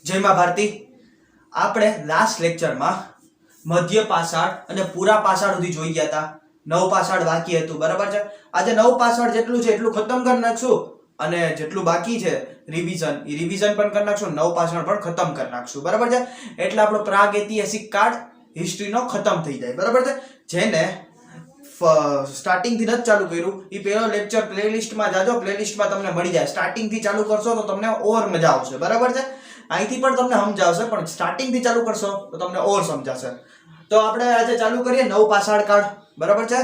જય મા ભારતી. આપણે લાસ્ટ લેક્ચરમાં મધ્ય પાષાણ અને પૂરા પાષાણ સુધી જોઈ ગયા હતા. નવ પાષાણ બાકી હતું, બરાબર છે. આજે નવ પાષાણ જેટલું છે એટલું ખતમ કરી નાખશું અને જેટલું બાકી છે રિવિઝન પણ કરી નાખશું, નવ પાષાણ પણ ખતમ કરી નાખશું, બરાબર છે. એટલે આપણો પ્રાગ ઐતિહાસિક કાળ હિસ્ટ્રીનો ખતમ થઈ જાય, બરાબર છે. જેને સ્ટાર્ટિંગ થી નથી ચાલુ કર્યું એ પહેલો લેક્ચર પ્લેલિસ્ટમાં જાજો, પ્લેલિસ્ટમાં તમને મળી જાય. સ્ટાર્ટિંગ થી ચાલુ કરશો તો તમને ઓર મજા આવશે, બરાબર છે. અહીંથી પણ તમને સમજાવશે, પણ સ્ટાર્ટિંગ થી ચાલુ કરશો તો તમને ઓર સમજાશે. તો આપણે આજે ચાલુ કરીએ નવ પાષાણ કાળ, બરાબર છે.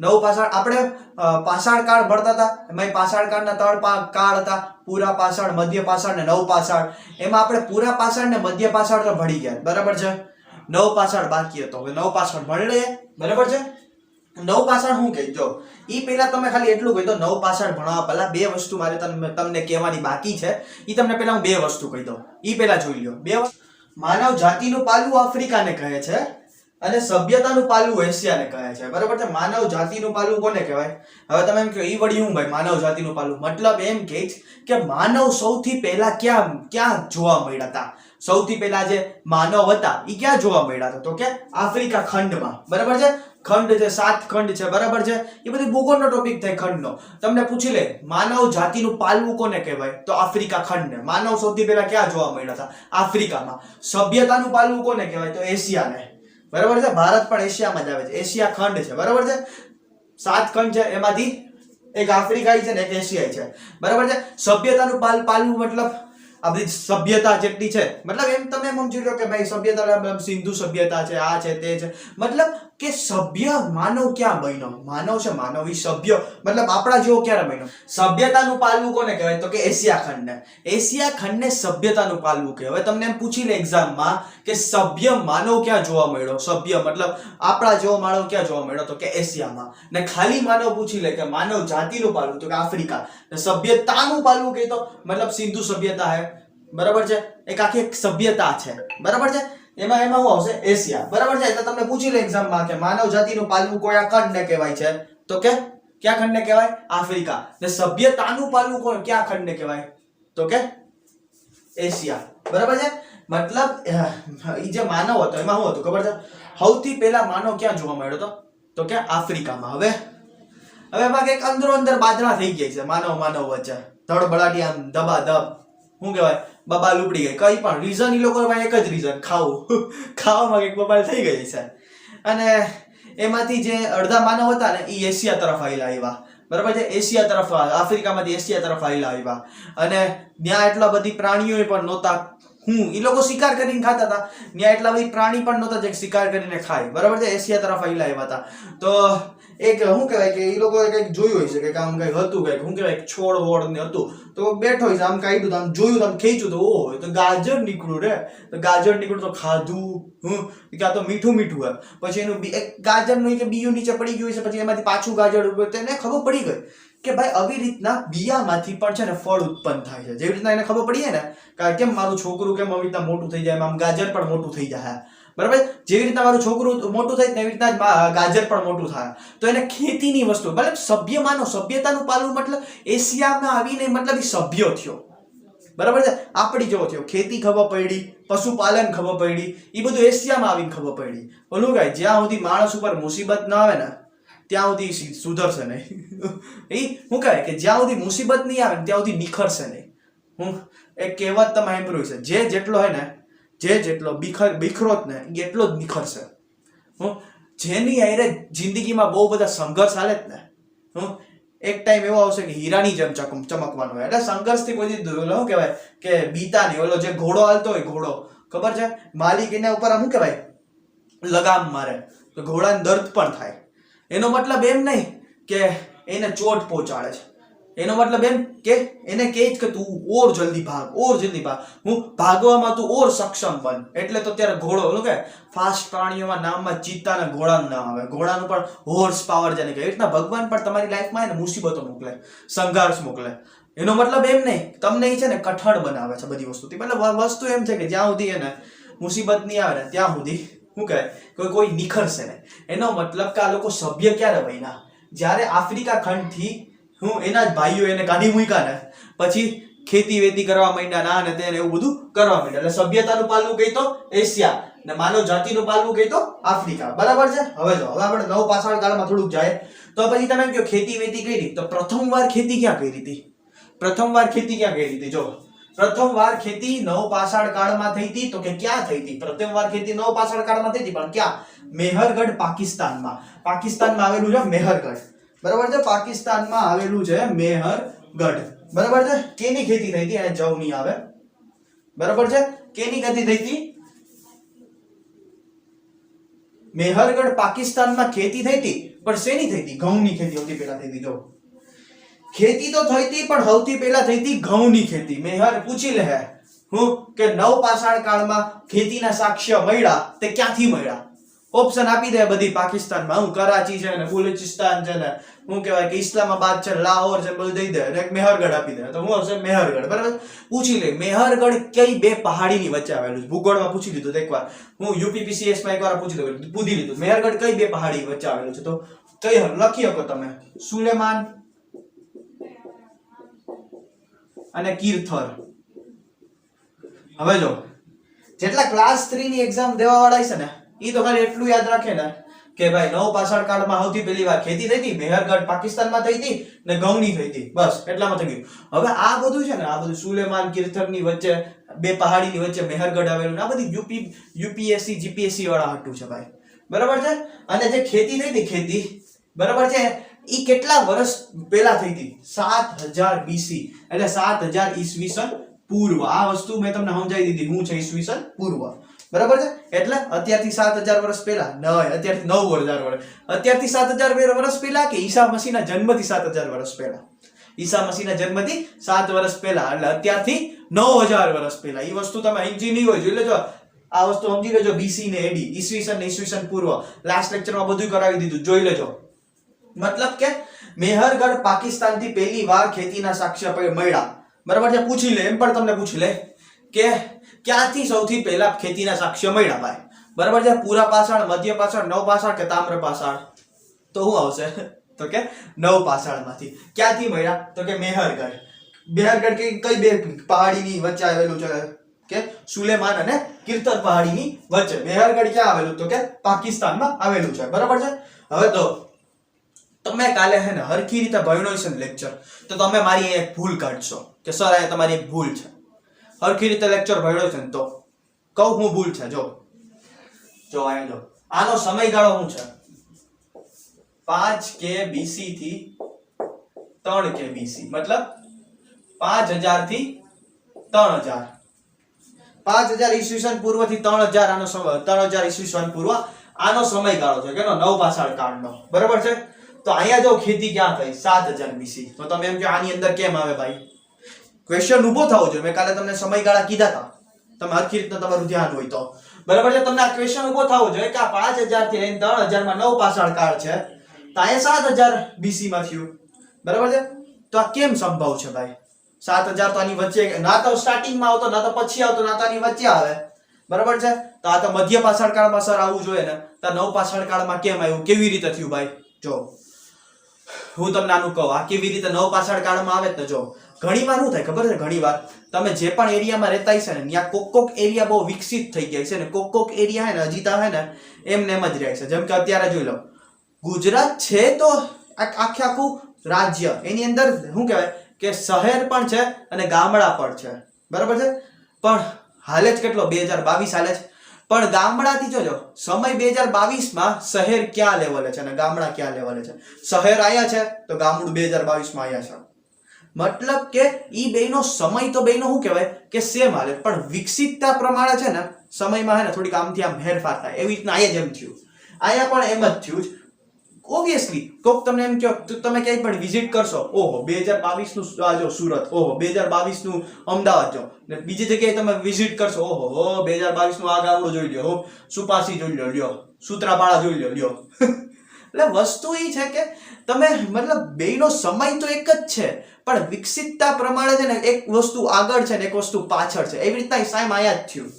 નવ પાષાણ આપણે પાષાણ કાળ ભણતા હતા, એમાં પાષાણ કાળના ત્રણ કાળ હતા: પૂરા પાષાણ, મધ્ય પાષાણ ને નવ પાષાણ. એમાં આપણે પૂરા પાષાણ ને મધ્ય પાષાણ તો ભણી ગયા, બરાબર છે. નવ પાષાણ બાકી હતો, હવે નવ પાષાણ ભણી લઈએ, બરાબર છે. નવ પાષાણ શું કહી જો ઈ પહેલા તમે ખાલી એટલું કહી દો. નવ પાષાણ ભણવા પહેલા બે વસ્તુ મારે તમને કહેવાની બાકી છે. ઈ તમને પહેલા હું બે વસ્તુ કહી દઉં, ઈ પહેલા જોઈ લ્યો. બે માનવ જાતિનું પાલવું આફ્રિકાને કહે છે અને સભ્યતાનું પાલવું એશિયાને કહે છે, બરાબર છે. માનવ જાતિનું પાલવું કોને કહેવાય? હવે તમે એમ કહો ઈ વળી હું ભાઈ માનવ જાતિનું પાલવું? મતલબ એમ કે માનવ સૌથી પહેલા ક્યાં જોવા મળ્યા હતા? સૌથી પહેલા જે માનવ હતા ઈ ક્યાં જોવા મળ્યા હતા? તો કે આફ્રિકા ખંડમાં, બરાબર છે. ખંડ છે, 7 ખંડ છે, બરાબર છે. એ બધી ભૂગોળનો ટોપિક થાય ખંડનો. તમને પૂછી લે માનવ જાતિનું પાલવું કોને કહેવાય? તો આફ્રિકા ખંડને. માનવ સૌથી પહેલા ક્યાં જોવા મળ્યા હતા? આફ્રિકામાં. સભ્યતાનું પાલવું કોને કહેવાય? તો એશિયાને, બરાબર છે. ભારત પણ એશિયામાં જ આવે છે, એશિયા ખંડ છે, બરાબર છે. 7 ખંડ છે, એમાંથી એક આફ્રિકાઈ છે ને એક એશિયાઈ છે, બરાબર છે. સભ્યતાનું પાલવું મતલબ આ બધી સભ્યતા જેટલી છે, મતલબ એમ તમે સમજી લો કે ભાઈ સભ્યતા સિંધુ સભ્યતા છે, આ છે તે છે. મતલબ કે સભ્ય માનવ ક્યાં બન્યો? માનવ છે, માનવ ઈ સભ્ય મતલબ આપણા જેવો ક્યારે બન્યો? સભ્યતાનું પાલવું કોને કહેવાય? તો કે એશિયા ખંડને. એશિયા ખંડને સભ્યતાનું પાલવું કહેવાય. તમને એમ પૂછી લે એક્ઝામમાં કે સભ્ય માનવ ક્યાં જોવા મળ્યો? સભ્ય મતલબ આપણા જેવો માનવ ક્યાં જોવા મળ્યો? તો કે એશિયામાં. ને ખાલી માનવ પૂછી લે કે માનવ જાતિનું પાલવું, તો કે આફ્રિકા. ને સભ્યતાનું પાલવું કહે તો મતલબ સિંધુ સભ્યતા હે, બરાબર છે. એક આખી એક સભ્યતા છે, બરાબર છે. એમાં શું આવશે? એશિયા, બરાબર છે. એટલે તમને પૂછી લે એક્ઝામમાં કે માનવ જાતિનું પાલવું કયા ખંડને કહેવાય છે? તો કે કયા ખંડને કહેવાય? આફ્રિકા. ને સભ્યતાનું પાલવું કયા ખંડને કહેવાય? તો કે એશિયા, બરાબર છે. મતલબ ઈ જે માનવ હતો એમાં શું હતું ખબર છે? સૌથી પહેલા માનવ ક્યાં જોવા મળ્યો હતો? તો કે આફ્રિકામાં. હવે એમાં કંઈક અંદરો અંદર બાજરા થઈ ગઈ છે માનવ વચ્ચે, ધડબડાટી, આમ દબાદબ, શું કહેવાય, બબાલ ઉપડી ગઈ. કઈ પણ રીઝન ઈ લોકો એક જ રીઝન, ખાવામાં કંઈક બબાલ થઈ ગઈ છે. અને એમાંથી જે અડધા માનવ હતા ને ઈ એશિયા તરફ આવ્યા, બરાબર છે. એશિયા તરફ, આફ્રિકામાંથી એશિયા તરફ આવ્યા. અને ત્યાં એટલા બધી પ્રાણીઓ પણ નહોતા. ઈ લોકો શિકાર કરીને ખાતા હતા. ત્યાં એટલા બધી પ્રાણી પણ નહોતા જે શિકાર કરીને ખાય, બરાબર છે. એશિયા તરફ આવ્યા હતા. તો એક શું કહેવાય કે ઈ લોકોએ કંઈક જોયું હશે કે આમ કંઈક હતું, કંઈક શું કહેવાય છોડ વોડ ને હતું. તો બેઠો હોય આમ કાઢ્યું, આમ જોયું, આમ ખેંચ્યું, તો ઓહો તો ગાજર નીકળ્યું રે. તો ગાજર નીકળ્યું તો ખાધું. કે આ તો મીઠું મીઠું હોય. પછી એનું એક ગાજરનું કે બીયું નીચે પડી ગયું છે, પછી એમાંથી પાછું ગાજર ઉપર, તેને ખબર પડી ગઈ કે ભાઈ આવી રીતના બિયામાંથી પણ છે ને ફળ ઉત્પન્ન થાય છે. જેવી રીતના એને ખબર પડી ને કે કેમ મારું છોકરું કેમ આવી રીતના મોટું થઈ જાય, આમ ગાજર પણ મોટું થઈ જાય, બરાબર. જેવી રીતના મારું છોકરું મોટું થાય તેવી રીતના ગાજર પણ મોટું થાય. તો એને ખેતીની વસ્તુ મતલબ સભ્ય માનો, સભ્યતાનું પાલવું મતલબ એશિયામાં આવીને મતલબ એ સભ્ય થયો, બરાબર છે. આપણી જેવો થયો. ખેતી ખબર પડી, પશુપાલન ખબર પડી, એ બધું એશિયામાં આવીને ખબર પડી. ઓલું કાંઈ જ્યાં સુધી માણસ ઉપર મુસીબત ના આવે ને ત્યાં સુધી સુધરશે નહીં. એ શું કહે કે જ્યાં સુધી મુસીબત નહીં આવે ને ત્યાં સુધી નિખરશે નહીં. એક કહેવત તમે સાંભળ્યું છે, જે જેટલો હોય ને જેટલો બીખરો જ ને એટલો જ નિખરશે. જેની હારે જિંદગીમાં બહુ બધા સંઘર્ષ હાલે જ ને, એક ટાઈમ એવો આવશે કે હીરાની જેમ ચમકવાનો હોય. એટલે સંઘર્ષથી કોઈ શું કહેવાય કે બીતા નહીં. ઓલો જે ઘોડો હાલતો હોય, ઘોડો ખબર છે, માલિક એના ઉપર શું કહેવાય લગામ મારે તો ઘોડાને દર્દ પણ થાય. એનો મતલબ એમ નહીં કે એને ચોટ પહોંચાડે છે. એનો મતલબ એમ કે એને કહે છે કે તું ઓર જલ્દી ભાગ, હું ભાગવામાં તું ઓર સક્ષમ બન. એટલે તો ત્યારે ઘોડો ઓલું કે ફાસ્ટ પ્રાણીઓમાં નામમાં ચિત્તાના ઘોડાનું નામ આવે. ઘોડાનું પણ હોર્સ પાવર જેને કહે. એ રીતના ભગવાન પણ તમારી લાઈફમાં એને મુસીબતો મોકલે, સંઘર્ષ મોકલે. એનો મતલબ એમ નહીં તમને એ છે ને કઠણ બનાવે છે બધી વસ્તુથી. મતલબ વસ્તુ એમ છે કે જ્યાં સુધી એને મુસીબત નહીં આવે ને ત્યાં સુધી શું કહે કોઈ નિખરશે ને. એનો મતલબ કે આ લોકો સભ્ય ક્યારે બન્યા? જ્યારે આફ્રિકા ખંડથી એના જ ભાઈઓ એને કાઢી મૂક્યા ને પછી ખેતી વેતી કરવા માંડ્યા, ના ને તેને એવું બધું કરવા માંડ્યા. એટલે સભ્યતાનું પાલવું કઈ તો એશિયા ને માનવ જાતિનું પાલવું કઈ તો આફ્રિકા. બરાબર છે. હવે આપણે નવ પાષાણ કાળમાં થોડુંક જાય તો પછી તમે એમ કહો ખેતી વેતી કરી તો પ્રથમવાર ખેતી ક્યાં કરી હતી? પ્રથમવાર ખેતી ક્યાં કરી હતી? જો પ્રથમવાર ખેતી નવ પાષાણ કાળમાં થઈ હતી. તો કે ક્યાં થઈ હતી? પ્રથમવાર ખેતી નવ પાષાણ કાળમાં થઈ હતી, પણ ક્યાં? મેહરગઢ, પાકિસ્તાનમાં. પાકિસ્તાનમાં આવેલું છે મેહરગઢ. બરાબર છે. પાકિસ્તાનમાં આવેલું છે મેહરગઢ. બરાબર છે. કેની ખેતી થઈ હતી? અને જવની આવે. બરાબર છે. કેની ખેતી થઈ હતી? મેહરગઢ પાકિસ્તાનમાં ખેતી થઈ હતી, પણ શેની થઈ હતી? ઘઉંની ખેતી સૌથી પહેલા થઈ હતી. જો ખેતી તો થઈ હતી, પણ સૌથી પહેલા થઈ હતી ઘઉંની ખેતી. મેહર પૂછી લે હું કે નવ પાષાણ કાળમાં ખેતીના સાક્ષ્ય મળ્યા તે ક્યાંથી મળ્યા? ઓપ્શન આપી દે બધી. પાકિસ્તાનમાં હું કરાચી છે ને બલુચિસ્તાન છે ને હું કહેવાય કે ઇસ્લામાબાદ છે, લાહોર છે, બધું દઈ દે અને એક મેહરગઢ આપી દે તો હું હશે મેહરગઢ. બરાબર. પૂછી લે મેહરગઢ કઈ બે પહાડીની વચ્ચે આવેલું છે? ભૂગોળમાં પૂછી લીધું એકવાર. હું યુપીપીસીએસ માં એકવાર પૂછી લીધું મેહરગઢ કઈ બે પહાડી વચ્ચે આવેલું છે? તો કઈ લખી શકો તમે? સુલેમાન અને કિરથર. હવે જો જેટલા ક્લાસ 3 ની એક્ઝામ દેવા વાળા છે ને ઈ તો ખાલી એટલું યાદ રાખે ને કે ભાઈ નવ પાષાણ કાળમાં સૌથી પહેલી વાર ખેતી થઈ હતી, મેહરગઢ પાકિસ્તાનમાં થઈ હતી ને ઘઉંની થઈ હતી. બસ એટલામાં થઈ ગયું. હવે આ બધું છે ને, આ બધું સુલેમાન કિરથરની વચ્ચે બે પહાડીની વચ્ચે મેહરગઢ આવેલું, આ બધી યુપીએસસી જીપીએસસી વાળા હાટું છે ભાઈ. બરાબર છે. અને જે ખેતી થઈ હતી ખેતી, બરાબર છે, ઈ કેટલા વર્ષ પહેલા થઈ હતી? 7000 BC એટલે 7000 ઈસવીસન પૂર્વ. આ વસ્તુ મેં તમને સમજાવી દીધી હું છે ઈસવીસન પૂર્વ. બરાબર છે. એટલે અત્યારથી 7000 વર્ષ પહેલા નહીં, અત્યારથી 9000 વર્ષ, અત્યારથી 7000 વર્ષ પહેલા કે ઈસા મસીહના જન્મથી 7000 વર્ષ પહેલા? ઈસા મસીહના જન્મથી 7 વર્ષ પહેલા એટલે અત્યારથી 9000 વર્ષ પહેલા. ઈ વસ્તુ તમે સમજી નહીં હોય જોઈ લેજો. આ વસ્તુ સમજી લેજો. BC ને AD, ઈસવીસન ને ઈસવીસન પૂર્વ. લાસ્ટ લેક્ચરમાં બધું કરાવી દીધું, જોઈ લેજો. મતલબ કે મેહરગઢ પાકિસ્તાનથી પહેલી વાર ખેતીના સાક્ષ્ય મળ્યા. બરાબર છે. પૂછી લે, એમ પણ તમને પૂછી લે કે ક્યાંથી સૌથી પહેલા ખેતીના સાક્ષ્ય મળ્યા ભાઈ? બરાબર છે. પૂરા પાષાણ, મધ્ય પાષાણ, નવ પાષાણ કે તામ્ર પાષાણ? તો શું આવશે? તો કે નવ પાષાણમાંથી. ક્યાંથી મળ્યા? તો કે મેહરગઢ. મેહરગઢ કઈ બે પહાડીની વચ્ચે આવેલું છે? કે સુલેમાન અને કિરથર પહાડીની વચ્ચે. મેહરગઢ ક્યાં આવેલું? તો કે પાકિસ્તાનમાં આવેલું છે. બરાબર છે. હવે તો તમે કાલે હે ને હરખી રીતે ભણ્યો છે લેક્ચર તો તમે મારી એક ભૂલ કાઢશો કે સર આ તમારી એક ભૂલ છે. હરખી રીતે લેક્ચર ભણ્યો છે ને તો કહું હું ભૂલ છે. જો આયા જો આનો સમયગાળો શું છે? 5k BC થી 3k BC, મતલબ 5000 થી 3000. 5000 ઈસવીસન પૂર્વ થી 3000 આનો સમય, 3000 ઈસવીસન પૂર્વ આનો સમયગાળો છે કેનો? નવ પાષાણ કાળનો. બરાબર છે. તો અહીંયા જો ખેતી ક્યાં થઈ? 7000 BC. તો તમે એમ કે આની અંદર કેમ આવે ભાઈ? ક્વેશ્ચન ઊભો થવો જોઈએ. મેં કાલે તમને સમયગાળા કીધા હતા, તમે હરખી રીતના તમારું ધ્યાન હોય તો. બરાબર છે. તમને આ ક્વેશ્ચન ઊભો થવો જોઈએ કે આ 5000 થી લઈને 3000 માં નવ પાષાણ કાળ છે, તો અહીંયા 7000 BC માં થયું. બરાબર છે. તો આ કેમ સંભવ છે ભાઈ? 7000 તો આની વચ્ચે ના તો સ્ટાર્ટિંગ માં આવતો, ના તો પછી આવતો, ના તો આની વચ્ચે આવે. બરાબર છે. તો આ તો મધ્ય પાષાણ કાળમાં સર આવવું જોઈએ ને, તો નવ પાષાણ કાળમાં કેમ આવ્યું? કેવી રીતે થયું ભાઈ? જો હું તમને આનું કહું, આ કેવી રીતે નવ પાષાણ કાળમાં આવે ને. જો ઘણીવાર શું થાય ખબર છે? ઘણીવાર તમે જે પણ એરિયામાં રહેતા હશે ને ત્યાં કોક એરિયા બહુ વિકસિત થઈ ગયા છે ને કોક એરિયા હે ને હજી તા હે ને એમને એમ જ રહે છે. જેમ કે અત્યારે જોઈ લો ગુજરાત છે તો આખે આખું રાજ્ય, એની અંદર શું કહેવાય કે શહેર પણ છે અને ગામડા પણ છે. બરાબર છે. પણ હાલે જ કેટલો 2022 હાલે છે, પણ ગામડાથી જોજો સમય 2022 માં શહેર ક્યાં લેવલે છે અને ગામડા ક્યાં લેવલે છે? શહેર આયા છે તો ગામડું 2022 માં આયા છે. મતલબ કે ઈ બેનો સમય તો બેનો શું કહેવાય કે સેમ હાલે, પણ વિકસિતતા પ્રમાણે છે ને સમયમાં હે ને થોડીક આમથી આમ ફેરફાર થાય. એવી રીતના આયા જેમ થયું, આયા પણ એમ જ થયું. ઓબ્વિયસલી કોક તમને એમ કહો તો તમે ક્યાંય પણ વિઝિટ કરશો, ઓહો 2022 નું આ જો સુરત, ઓહો 2022 નું અમદાવાદ જો, ને બીજી જગ્યાએ તમે વિઝિટ કરશો, ઓહો 2022 નું આ ગામડું જોઈ લ્યો, સુપાસી જોઈ લ્યો, સૂત્રાપાડા જોઈ લ્યો. એટલે વસ્તુ એ છે કે તમે મતલબ બેયનો સમય તો એક જ છે, પણ વિકસિતતા પ્રમાણે છે ને એક વસ્તુ આગળ છે ને એક વસ્તુ પાછળ છે. એવી રીતના સેમ આયા જ થયું.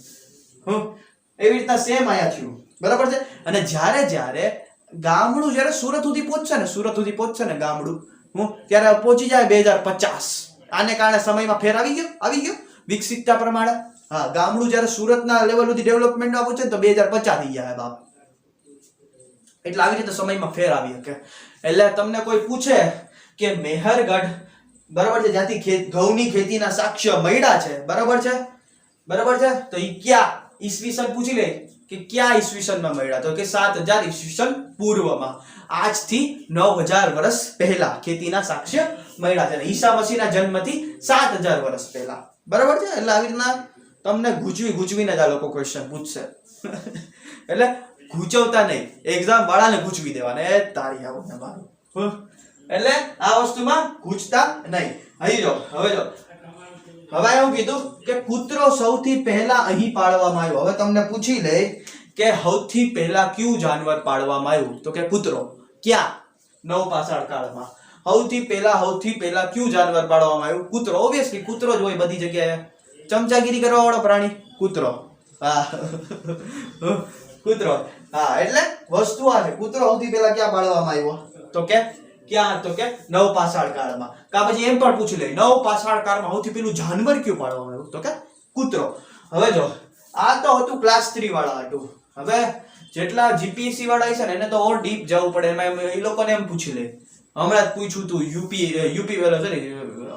એવી રીતના સેમ આયા થયું. બરાબર છે. અને જ્યારે ગામડું જ્યારે સુરત સુધી પહોંચશે ને ગામડું ત્યારે પહોંચી જાય 2050. આને કારણે સમયમાં ફેર આવી ગયો વિકસિતતા પ્રમાણે. હા, ગામડું જ્યારે સુરતના લેવલ સુધી ડેવલપમેન્ટમાં પહોંચે ને તો 2050 થઈ ગયા બાપ. એટલે આવી રીતે સમયમાં ફેર આવી શકે. એટલે તમને કોઈ પૂછે કે મેહરગઢ બરાબર છે જ્યાંથી ઘઉંની ખેતીના સાક્ષ્ય મળ્યા છે બરાબર છે તો ઈ ક્યાં ઈસવીસન પૂછી લે કે ક્યાં ઈસવીસનમાં મળ્યા તો કે 7000 ઈસવીસન પૂર્વમાં. આજથી 9000 વર્ષ પહેલા ખેતીના સાક્ષ્ય મળ્યા છે. ઈસા મસીહના જન્મથી 7000 વર્ષ પહેલા બરાબર છે. એટલે આવી રીતના તમને ગૂંચવીને જ આ લોકો ક્વેશ્ચન પૂછશે. એટલે ગૂંચવતા નહીં, એક્ઝામ વાળાને ગૂંચવી દેવાના. એ તારી આવું ને મારું. એટલે આ વસ્તુમાં ગૂંચતા નહીં. હવે એવું કીધું કે કૂતરો સૌથી પહેલા અહીં પાળવામાં આવ્યો. હવે તમને પૂછી લે કે સૌથી પહેલા કયું જાનવર પાળવામાં આવ્યું તો કે કૂતરો. ક્યાં? નવપાષાણ કાળમાં. સૌથી પહેલા કયું જાનવર પાળવામાં આવ્યું? કૂતરો. ઓબ્વિયસલી કૂતરો જ હોય બધી જગ્યાએ. ચમચાગીરી કરવા વાળો પ્રાણી કૂતરો. હા, કૂતરો. હા, એટલે વસ્તુ આ છે. કૂતરો સૌથી પહેલા ક્યાં પાળવામાં આવ્યો તો કે ક્યાં? તો કે નવપાષાણ કાળમાં. કા પછી એમ પણ પૂછી લે નવપાષાણ કાળમાં સૌથી પહેલું જાનવર કયું પાળવામાં આવ્યું તો કે કૂતરો. હવે જો આ તો હતું ક્લાસ 3 વાળા હતું. હવે જેટલા જીપીએસસી વાળા છે ને એને તો ઓર ડીપ જવું પડે. એમાં એ લોકોને એમ પૂછી લે. હમણાં જ પૂછ્યું તું યુપી વેલો છે ને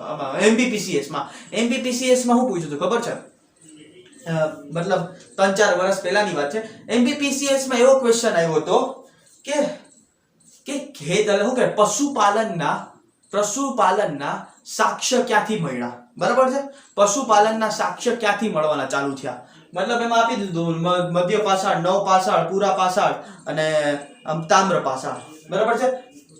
આમાં એમપીપીસીએસ માં શું પૂછ્યું તું ખબર છે? મતલબ 3-4 વર્ષ પહેલાની વાત છે. એમપીપીસીએસ માં એવો ક્વેશ્ચન આવ્યો હતો કે ખેત એટલે શું કે પશુપાલનના સાક્ષ્ય ક્યાંથી મળ્યા બરાબર છે. પશુપાલનના સાક્ષ્ય ક્યાંથી મળવાના ચાલુ થયા? મતલબ એમાં આપી દીધું મધ્ય પાષાણ, નવ પાષાણ, પૂરા પાષાણ અને તામ્ર પાષાણ બરાબર છે.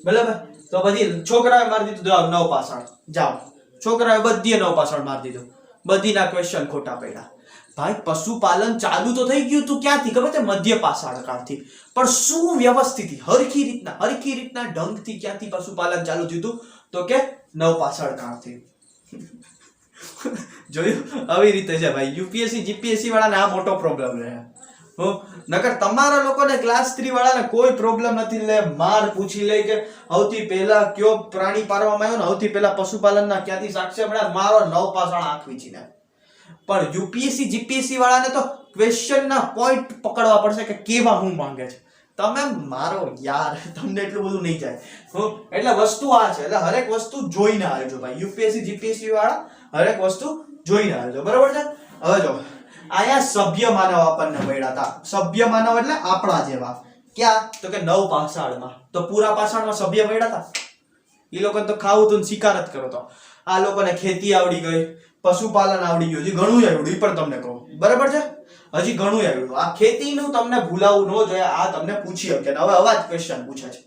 બરાબર, તો બધી છોકરાએ મારી દીધું નવ પાષાણ. જાઓ, છોકરાએ બધી નવ પાષાણ મારી દીધું. બધીના ક્વેશ્ચન ખોટા પડ્યા. ભાઈ પશુપાલન ચાલુ તો થઈ ગયું તું ક્યાંથી ખબર છે? મધ્ય પાષાણ કાળથી. પણ શું વ્યવસ્થિત હરખી રીતના ઢંગથી ક્યાંથી પશુપાલન ચાલુ થયું હતું તો કે નવપાષાણ કાળથી. જોયું? આવી રીતે છે ભાઈ. યુપીએસસી જીપીએસસી વાળાને આ મોટો પ્રોબ્લેમ રહે. નકર તમારા લોકોને ક્લાસ 3 વાળાને કોઈ પ્રોબ્લેમ નથી. લે માર પૂછી લે કે સૌથી પહેલા કયો પ્રાણી પાળવામાં આવ્યો ને સૌથી પહેલા પશુપાલનના ક્યાંથી સાક્ષ્ય મળ્યા, મારો નવપાષાણ આંખ વીંચીને. પણ યુપીએસસી જીપીએસસી વાળાને તો ક્વેશ્ચન ના પોઈન્ટ પકડવા પડશે કે કેવા હું માંગે છે. તમે મારો યાર, તમને એટલું બધું નહીં જાય. એટલે વસ્તુ આ છે. એટલે હરેક વસ્તુ જોઈને આવજો ભાઈ. યુપીએસસી જીપીએસસી વાળા હરેક વસ્તુ જોઈને આવજો બરાબર છે. હવે જો આયા સભ્ય માનવ આપણને મળ્યા હતા. સભ્ય માનવ એટલે આપણા જેવા. ક્યાં? તો કે નવપાષાણમાં. તો પૂરા પાષાણમાં સભ્ય મળ્યા હતા. એ લોકોને તો ખાવું તું શિકાર જ કરો તો. આ લોકોને ખેતી આવડી ગઈ, પશુપાલન આવડી ગયું, હજી ઘણું આવડ્યું. એ પણ તમને કહું બરાબર છે. હજી ઘણું આવડ્યું. આ ખેતીનું તમને ભૂલાવું ન જોઈએ. આ તમને પૂછી શકે. હવે અવાજ ક્વેશ્ચન પૂછે છે.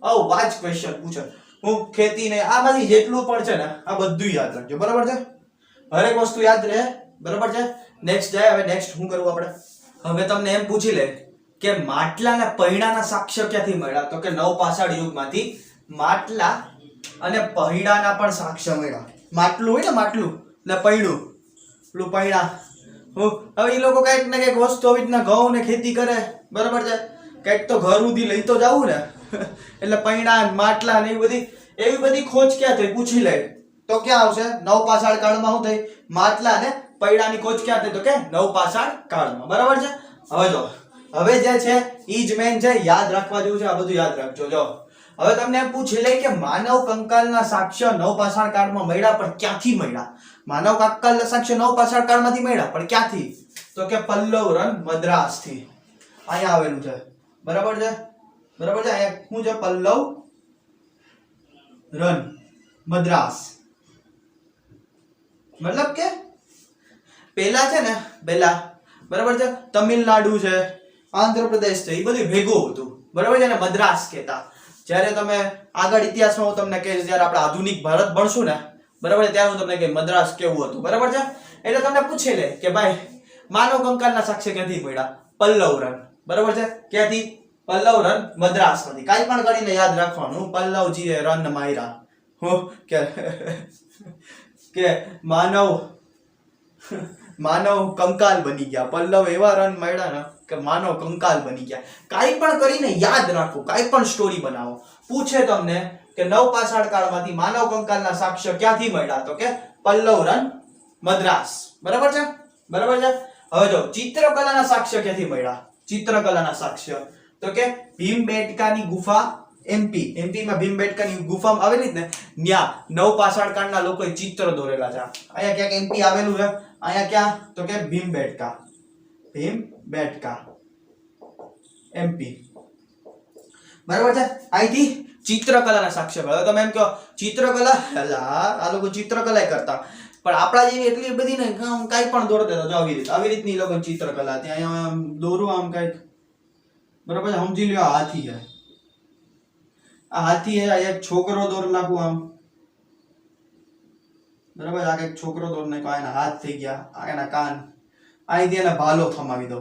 અવાજ ક્વેશ્ચન પૂછે. હું ખેતીને આમાંથી જેટલું પણ છે ને આ બધું યાદ રાખજો બરાબર છે. હરેક વસ્તુ યાદ રહે બરાબર છે. નેક્સ્ટ જાય. હવે નેક્સ્ટ શું કરવું આપણે? હવે તમને એમ પૂછી લે કે માટલા અને પૈડાના સાક્ષ્ય ક્યાંથી મળ્યા તો કે નવપાષાણ યુગમાંથી માટલા અને પૈડાના પણ સાક્ષ્ય મળ્યા. માટલું હોય ને, માટલું એટલે પૈડું, પેલું પૈડા. હવે એ લોકો કઈક ને કઈક વસ્તુ આવી રીતના ઘઉં ને ખેતી કરે બરાબર છે. કઈક તો ઘર સુધી લઈ તો જવું ને. એટલે પૈડા માટલા ને એવી બધી ખોજ ક્યાં થઈ પૂછી લે તો ક્યાં આવશે? નવપાષાણ કાળમાં શું થઈ? માટલા અને પૈડાની ખોજ ક્યાં થઈ તો કે નવપાષાણ કાળમાં બરાબર છે. હવે જો હવે જે છે ઈ જ મેન છે, યાદ રાખવા જેવું છે. આ બધું યાદ રાખજો. જો હવે તમને એમ પૂછી લે કે માનવ કંકાલના સાક્ષ્ય નવપાષાણ કાળમાં મળ્યા, પણ ક્યાંથી મળ્યા? માનવ કંકાલના સાક્ષ્ય નવપાષાણ કાળમાંથી મળ્યા, પણ ક્યાંથી? તો કે પલ્લવ રન મદ્રાસથી. અહીંયા આવેલું છે બરાબર છે. બરાબર છે. અહીંયા શું છે? પલ્લવ રન મદ્રાસ. મતલબ કે પેલા છે ને બરાબર છે તમિલનાડુ છે, આંધ્રપ્રદેશ છે, એ બધું ભેગું હતું બરાબર છે ને. મદ્રાસ કહેતા. જ્યારે તમે આગળ ઇતિહાસમાં હું તમને કહીશ, જ્યારે આપણે આધુનિક ભારત ભણશું ને બરાબર, ત્યારે હું તમને કહીશ મદ્રાસ કેવું હતું બરાબર છે. એટલે તમને પૂછી લે કે ભાઈ માનવ કંકાલના સાક્ષ્ય ક્યાંથી મળ્યા? પલ્લવ રન બરાબર છે. ક્યાંથી? પલ્લવ રન મદ્રાસમાંથી. કાંઈ પણ કરીને યાદ રાખવાનું. પલ્લવજીએ રન માર્યા. હું કે માનવ કંકાલ બની ગયા. પલ્લવ એવા રન મળ્યા ને કે માનવ કંકાલ બની ગયા. કાંઈ પણ કરીને યાદ રાખો. કાંઈ પણ સ્ટોરી બનાવો. પૂછે તમને કે નવ પાષાણ કાળમાંથી માનવ કંકાલના સાક્ષ્ય ક્યાંથી મળ્યા? તો કે પલ્લવ રન મદ્રાસ. બરાબર છે? બરાબર છે. હવે જો ચિત્રકલાના સાક્ષ્ય ક્યાંથી મળ્યા? ચિત્રકલાના સાક્ષ્ય તો કે ભીમબેટકાની ગુફા MP માં ભીમબેટકાની ગુફા આવેલી જ ને, ન્યા નવ પાષાણ કાળના લોકોએ ચિત્ર દોરેલા છે. અહીંયા ક્યાંક MP આવેલું છે. અહીંયા ક્યાં? તો કે ભીમબેટકા MP. બરાબર છે. અહીંથી ચિત્રકલાના સાક્ષ્ય મળે. તમે એમ કહો ચિત્રકલા આ લોકો ચિત્રકલા કરતા, પણ આપણા જેવી એટલી બધી ને કાંઈ પણ દોર દેતા. જો આવી રીતની લોકો ચિત્રકલા ત્યાં અહીંયા દોરું આમ કઈક. બરાબર છે. સમજી લ્યો હાથી છે, આ હાથી હે, એક છોકરો દોર નાખું આમ. બરાબર. આ કઈક છોકરો દોર નાખો, એના હાથ થઈ ગયા, આ એના કાન, અહીંથી એના ભાલો થમાવી દો.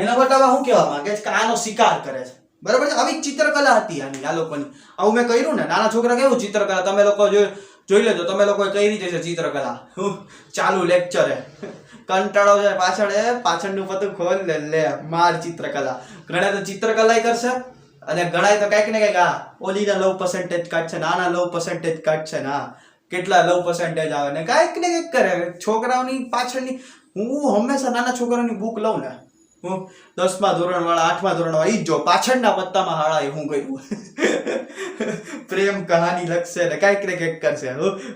એના બતાવવા શું કહેવા માંગે છે કે આનો શિકાર કરે છે. બરાબર છે. આવી ચિત્રકલા હતી આની, આ લોકોની. આવું મેં કહ્યું ને, નાના છોકરા કેવું ચિત્રકલા તમે લોકો જોઈ લેજો. તમે લોકો કઈ છે ચિત્રકલા? ચાલુ લેક્ચરે કંટાળો છે પાછળનું પતું ખોલ લે માર ચિત્રકલા. ઘણા તો ચિત્રકલા કરશે અને ઘણા તો કઈક ને કઈક આ ઓલીના લવ પર્સન્ટેજ કાઢશે, નાના લવ પર્સન્ટેજ કાઢશે ને, કેટલા લવ પર્સન્ટેજ આવે ને કઈક ને કઈક કરે છોકરાઓની પાછળની. હું હંમેશા નાના છોકરાઓની બુક લઉં ને, હું 10મા ધોરણ વાળા 8મા ધોરણ વાળા ઈ જો પાછળના પત્તામાં હાળા હું કર્યું પ્રેમ કહાની લખશે ને કઈક ને કઈક કરશે.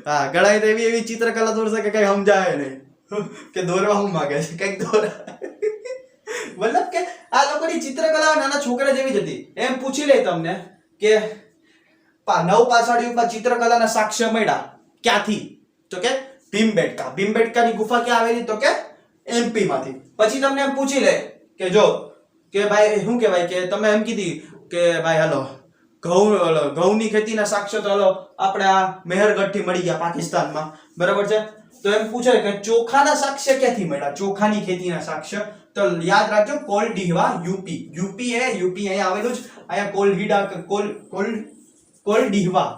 હા, ઘણા તો એવી ચિત્રકલા દોરશે કે કઈ સમજાય નહીં કે દોરવા હું માંગે છે, કઈક દોરા. મતલબ કે આ લોકોની ચિત્રકલા નાના છોકરા જેવી જ હતી. એમ પૂછી લે તમને કે નવ પાષાણ યુગમાં ચિત્રકલાના સાક્ષ્ય મળ્યા ક્યાંથી? તો કે ભીમબેટકાની ગુફા ક્યાં આવેલી? તો કે MP માંથી. પછી તમને એમ પૂછી લે કે જો કે ભાઈ શું કહેવાય કે તમે એમ કીધી કે ભાઈ હાલો ઘઉંની ખેતીના સાક્ષ્ય તો હાલો આપણે આ મેહરગઢ થી મળી ગયા પાકિસ્તાનમાં. બરાબર છે. તો એમ પૂછે કે ચોખાના સાક્ષ્ય ક્યાંથી મળ્યા? ચોખાની ખેતીના સાક્ષ્ય તો યાદ રાખજો કોલડીહવા UP અહીંયા આવેલું છે. અહીંયા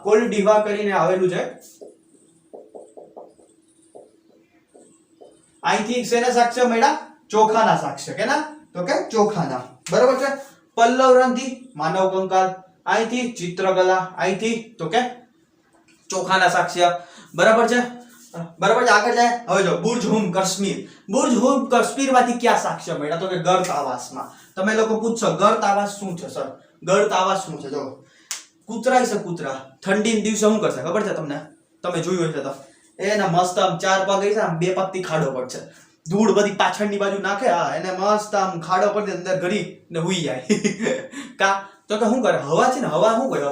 કોલડીહવા કરીને આવેલું છે. અહીંથી શેના સાક્ષ્ય મળ્યા? ચોખાના સાક્ષ્ય. કેના? તો કે ચોખાના. બરાબર છે. પલ્લવ રનથી માનવ કંકાલ, અહીંથી ચિત્રકલા, અહીંથી તો કે ચોખાના સાક્ષ્ય. બરાબર છે. બરાબર છે. આગળ જાય. હવે જો બુર્જ હુમ કાશ્મીર માંથી ક્યાં સાક્ષ્ય મળ્યા? તો કે ગર્ત આવાસમાં. તમે લોકો પૂછશો ગર્ત આવાસ શું છે સર? ગર્ત આવાસ શું છે? જો કૂતરા છે, કૂતરા ઠંડીના દિવસે શું કરશે ખબર છે તમને? તમે જોયું હશે તો એના મસ્ત આમ 4 પગ છે, આમ 2 પગથી ખાડો પડશે, ધૂળ બધી પાછળની બાજુ નાખે. હા, એને મસ્ત આમ ખાડો પડી અંદર ઘડી ને હુઈ જાય. કા તો કે શું કરે? હવા છે ને, હવા શું કરે?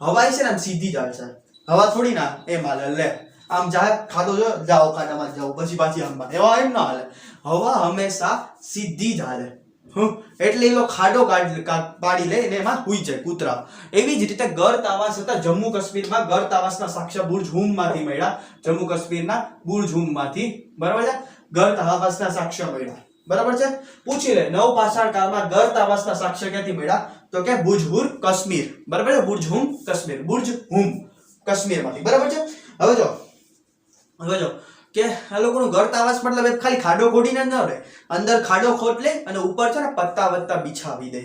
હવા છે ને આમ સીધી જ હાલે છે. હવા થોડી ના એમ હાલે. લે આમ જાય ખાડો જો જાઓ, ખાડામાં જાઓ, પછી પાછી આમ એવા એમ ના હાલે. હવા હંમેશા સીધી જ હાલે. એટલે એ ખાડો પાડી લે ને એમાં હુઈ જાય કૂતરા. એવી જ રીતે ગર્ત આવાસ હતા જમ્મુ કાશ્મીરમાં. ગર્ત આવાસના સાક્ષ્ય બુર્જ હુમ માંથી મળ્યા. જમ્મુ કાશ્મીરના બુર્જ હુમ માંથી. બરાબર છે. ગર્ત આવાસના સાક્ષ્ય મળ્યા. બરાબર છે. પૂછી લે નવ પાષાણ કાળમાં ગર્ત આવાસના સાક્ષ્ય ક્યાંથી મળ્યા? તો કે બુર્જહુર કાશ્મીર. બરાબર છે. બુર્જ હુમ કાશ્મીર માંથી. બરાબર છે. હવે જો કે આ લોકોનું ગર્ત આવાસ મતલબ ખાલી ખાડો ખોડીને ન રહે, અંદર ખાડો ખોદ લે અને ઉપર છે ને પત્તા વત્તા બિછાવી દે,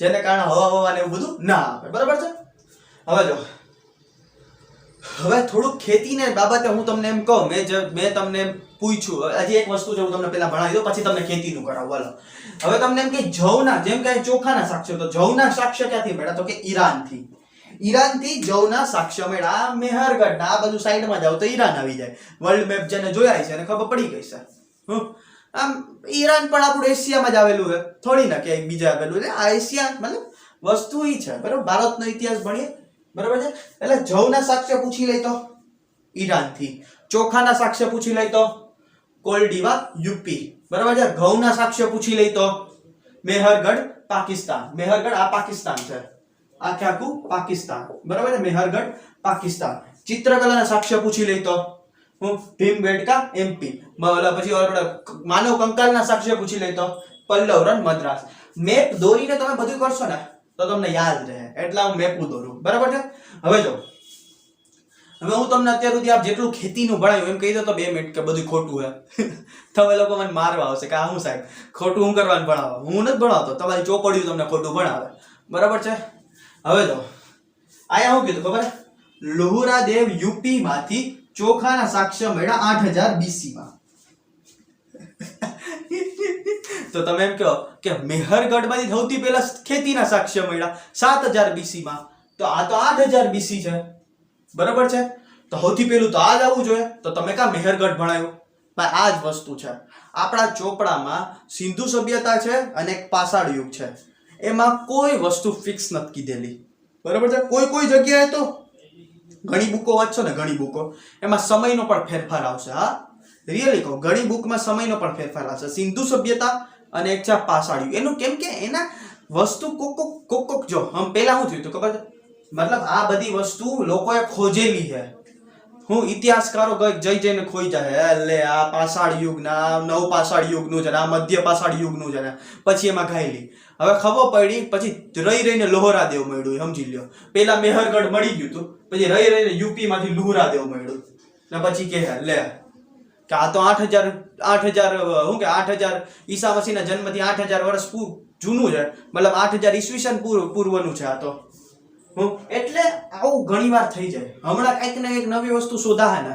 જેને કારણે હવા ને એવું બધું ના આવે. બરાબર છે. હવે થોડુંક ખેતીને બાબતે હું તમને એમ કહું, મેં તમને પૂછ્યું. હજી એક વસ્તુ છે હું તમને પહેલા ભણાવી દઉં, પછી તમને ખેતીનું કરાવું. હાલો, હવે તમને એમ કે જવના, જેમ કે ચોખાના સાક્ષ્ય, તો જવના સાક્ષ્ય ક્યાંથી મળ્યા? તો કે ઈરાનથી જવના સાક્ષ્ય મળ્યા. મેહરગઢ આ બધું સાઈડમાં જાવ તો ઈરાન આવી જાય. વર્લ્ડ મેપ જેને જોયા છે એને ખબર પડી ગઈ છે. આમ ઈરાન પણ આપણું એશિયામાં જ આવેલું છે, થોડી ના કે બીજા આવેલું છે. આ એશિયા મતલબ વસ્તુ ઈ છે. બરાબર. ભારતનો ઇતિહાસ ભણીએ. બરાબર છે. એટલે જવના સાક્ષ્ય પૂછી લઈ તો ઈરાનથી, ચોખાના સાક્ષ્ય પૂછી લઈ તો કોલડીવા UP. બરાબર છે. ઘઉંના સાક્ષ્ય પૂછી લઈ તો મેહરગઢ પાકિસ્તાન. મેહરગઢ આ પાકિસ્તાન છે, આખું પાકિસ્તાન. બરાબર છે. મેહરગઢ પાકિસ્તાન. ચિત્રકલાના સાક્ષ્ય પૂછી લઈ તો ભીમબેટકા MP. પછી માનવ કંકાલના સાક્ષ્ય પૂછી લઈ તો પલ્લવ રન મદ્રાસ. મેપ દોરીને તમે બધું કરશો ને તો તમને યાદ રહે, એટલે હું મેપું દોરું. બરાબર છે. હવે હું તમને અત્યાર સુધી આપ જેટલું ખેતીનું ભણાવ્યું એમ કહી દો તો 2 મિનિટ કે બધું ખોટું હે. તમે લોકો મને મારવા આવશે કે હું સાહેબ ખોટું હું કરવાનું ભણાવો. હું નથી ભણાવતો, તમારી ચોપડીઓ તમને ખોટું ભણાવે. બરાબર છે. હવે જો આયા શું કીધું ખબર? લોહરાદેવ યુપી માંથી ચોખાના સાક્ષ્ય મળ્યા 8000 BC માં. તો તમે એમ કહો કે મેહરગઢ માંથી સૌથી પહેલા ખેતીના સાક્ષ્ય મળ્યા 7000 BC માં. તો આ તો 8000 BC છે, બરાબર છે? તો સૌથી પહેલું તો આ જ આવવું જોઈએ. તો તમે કા મેહરગઢ ભણાયું? ભાઈ આ જ વસ્તુ છે. આપણા ચોપડામાં સિંધુ સભ્યતા છે અને એક પાષાણ યુગ છે. એમાં કોઈ વસ્તુ ફિક્સ નથી કીધેલી, બરાબર છે? કોઈ જગ્યાએ તો ઘણી બુકો વાંચશો ને, ઘણી બુકો એમાં સમયનો પણ ફેરફાર આવશે. હા, રિયલી કહું, ઘણી બુકમાં સમયનો પણ ફેરફાર આવશે. સિંધુ સભ્યતા અને એક છે પાષાણ યુગ. એનું કેમ કે એના વસ્તુ કોક જો હમ પહેલા શું થયું હતું ખબર છે? મતલબ આ બધી વસ્તુ લોકોએ ખોજેલી છે. હું ઇતિહાસકારો જઈને ખોઈ જાય એટલે આ પાષાણ યુગના, નવ પાષાણ યુગનું છે, આ મધ્ય પાષાણ યુગનું છે, પછી એમાં ગાયેલી. હવે ખબર પડી, પછી રહીને લોહરાદેવ મળ્યું, સમજી લ્યો. પેલા મેહરગઢ મળી ગયું હતું, પછી રહીને યુપી માંથી લોહરાદેવ મળ્યું, ને પછી કે લે કે આ તો 8000 શું કે 8000 ઈસા મસીહના જન્મથી 8000 વર્ષ જૂનું છે, મતલબ 8000 ઈસવીસન પૂર્વનું છે આ તો. એટલે આવું ઘણી વાર થઈ જાય. હમણાં કંઈક ને કંઈક નવી વસ્તુ શોધા ને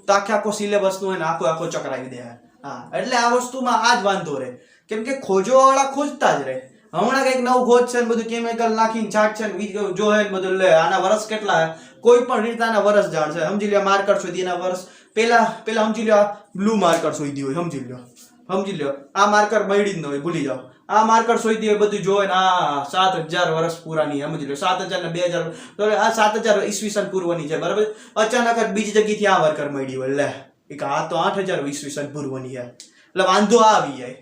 તો આખો સિલેબસ નું આખો ચકરાવી દે. હા, એટલે આ વસ્તુમાં આ જ વાંધો રહે, કેમ કે ખોજવા વાળા ખોજતા જ રહે. હમણાં કંઈક નવું ખોજ છે ને બધું કેમિકલ નાખીને છાટ છે ને જો હે બધું લે આના વર્ષ કેટલા, કોઈ પણ રીતે આના વર્ષ જાણશે. સમજી લ્યો માર્કર શોધી એના વર્ષ પેલા સમજી લ્યો બ્લુ માર્કર શોધી હોય, સમજી લ્યો આ માર્કર મળી જ ન હોય, ભૂલી જાઓ. આ માર્કર શોધી હોય બધું જોવે ને આ 7000 વર્ષ પૂરાની, સમજી લો 7000 ને 2000, તો આ 7000 ઈસવીસન પૂર્વની છે, બરાબર? અચાનક જ બીજી જગ્યાએથી આ માર્કર મળી હોય, લે એક આ તો 8000 ઈસવીસન પૂર્વની છે, એટલે વાંધો આવી જાય.